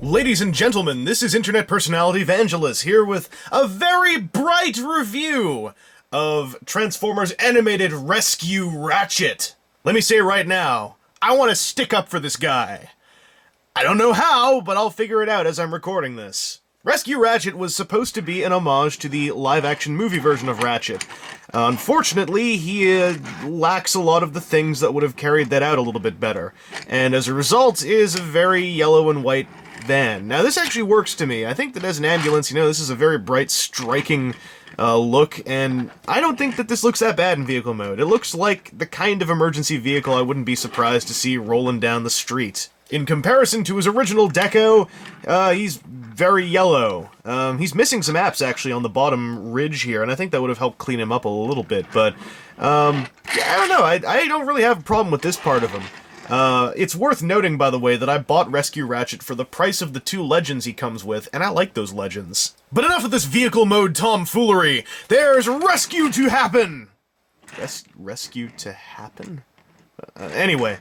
Ladies and gentlemen, this is internet personality Vangelus here with a very bright review of Transformers Animated Rescue Ratchet. Let me say right now, I want to stick up for this guy. I don't know how, but I'll figure it out as I'm recording this. Rescue Ratchet was supposed to be an homage to the live-action movie version of Ratchet. Unfortunately, he lacks a lot of the things that would have carried that out a little bit better, and as a result is a very yellow and white van. Now, this actually works to me. I think that as an ambulance, this is a very bright, striking look, and I don't think that this looks that bad in vehicle mode. It looks like the kind of emergency vehicle I wouldn't be surprised to see rolling down the street. In comparison to his original deco, he's very yellow. He's missing some apps, actually, on the bottom ridge here, and I think that would have helped clean him up a little bit, but, I don't know. I don't really have a problem with this part of him. It's worth noting, by the way, that I bought Rescue Ratchet for the price of the 2 legends he comes with, and I like those legends. But enough of this vehicle mode tomfoolery! There's rescue to happen! Rescue to happen? Anyway.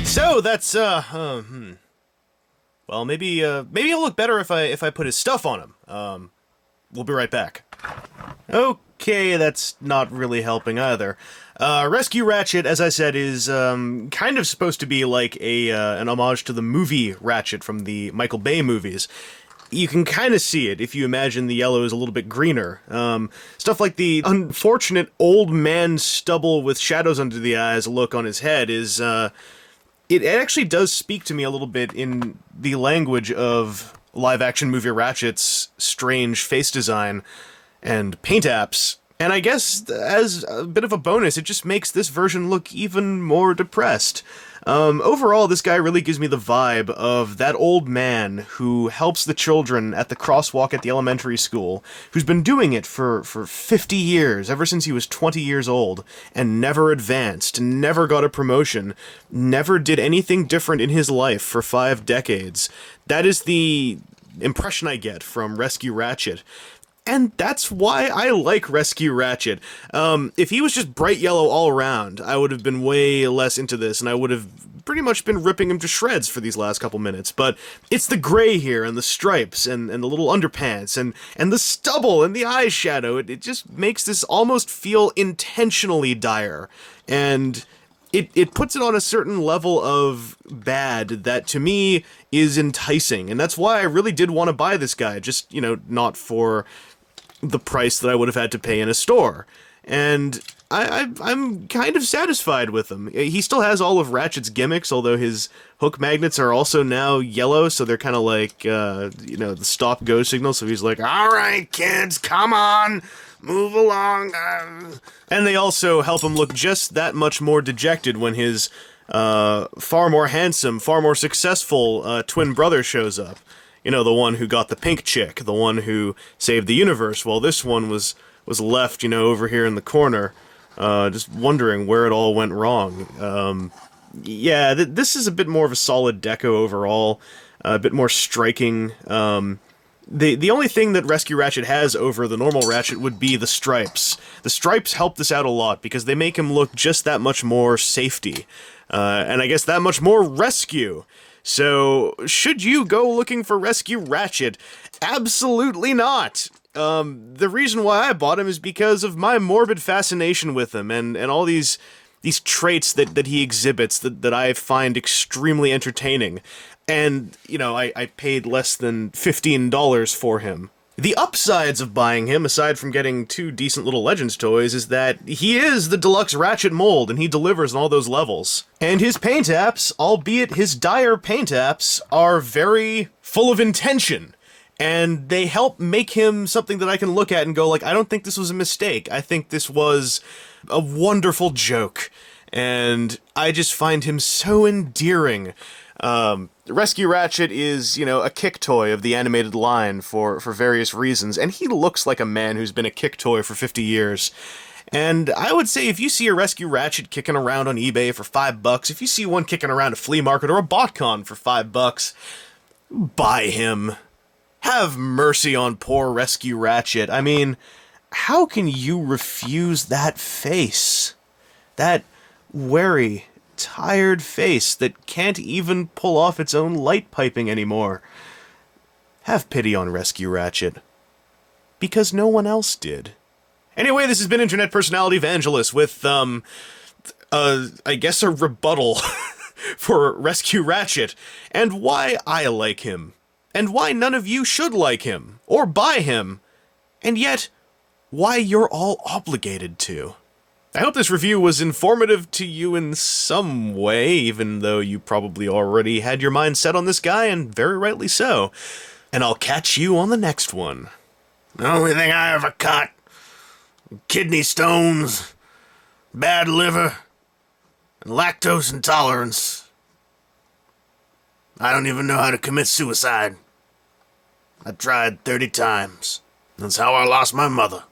So that's well, maybe it'll look better if I put his stuff on him. We'll be right back. Okay, that's not really helping either. Rescue Ratchet, as I said, is kind of supposed to be like an homage to the movie Ratchet from the Michael Bay movies. You can kind of see it if you imagine the yellow is a little bit greener. Stuff like the unfortunate old man stubble with shadows under the eyes look on his head is, it actually does speak to me a little bit in the language of live-action movie Ratchet's strange face design and paint apps. And I guess, as a bit of a bonus, it just makes this version look even more depressed. Overall, this guy really gives me the vibe of that old man who helps the children at the crosswalk at the elementary school, who's been doing it for 50 years, ever since he was 20 years old, and never advanced, never got a promotion, never did anything different in his life for 5 decades. That is the impression I get from Rescue Ratchet. And that's why I like Rescue Ratchet. If he was just bright yellow all around, I would have been way less into this, and I would have pretty much been ripping him to shreds for these last couple minutes. But it's the gray here, and the stripes, and the little underpants, and the stubble, and the eyeshadow. It just makes this almost feel intentionally dire. And it puts it on a certain level of bad that, to me, is enticing. And that's why I really did want to buy this guy, just, not for the price that I would have had to pay in a store. And I'm kind of satisfied with him. He still has all of Ratchet's gimmicks, although his hook magnets are also now yellow, so they're kind of like, the stop-go signal, so he's like, "Alright, kids, come on, move along." And they also help him look just that much more dejected when his far more handsome, far more successful twin brother shows up. The one who got the pink chick, the one who saved the universe, while this one was left, over here in the corner, just wondering where it all went wrong. This is a bit more of a solid deco overall, a bit more striking. The only thing that Rescue Ratchet has over the normal Ratchet would be the stripes. The stripes help this out a lot, because they make him look just that much more safety, and I guess that much more rescue. So, should you go looking for Rescue Ratchet? Absolutely not! The reason why I bought him is because of my morbid fascination with him, and all these traits that he exhibits that I find extremely entertaining. And, I paid less than $15 for him. The upsides of buying him, aside from getting 2 decent little Legends toys, is that he is the deluxe Ratchet mold, and he delivers on all those levels. And his paint apps, albeit his dire paint apps, are very full of intention. And they help make him something that I can look at and go like, I don't think this was a mistake. I think this was a wonderful joke. And I just find him so endearing. Rescue Ratchet is, a kick toy of the animated line for various reasons, and he looks like a man who's been a kick toy for 50 years. And I would say if you see a Rescue Ratchet kicking around on eBay for $5, if you see one kicking around a flea market or a BotCon for $5, buy him. Have mercy on poor Rescue Ratchet. I mean, how can you refuse that face? That wary, tired face that can't even pull off its own light piping anymore. Have pity on Rescue Ratchet. Because no one else did. Anyway, this has been Internet Personality Vangelus with, I guess a rebuttal for Rescue Ratchet, and why I like him, and why none of you should like him, or buy him, and yet, why you're all obligated to. I hope this review was informative to you in some way, even though you probably already had your mind set on this guy, and very rightly so. And I'll catch you on the next one. The only thing I ever caught: kidney stones, bad liver, and lactose intolerance. I don't even know how to commit suicide. I tried 30 times. That's how I lost my mother.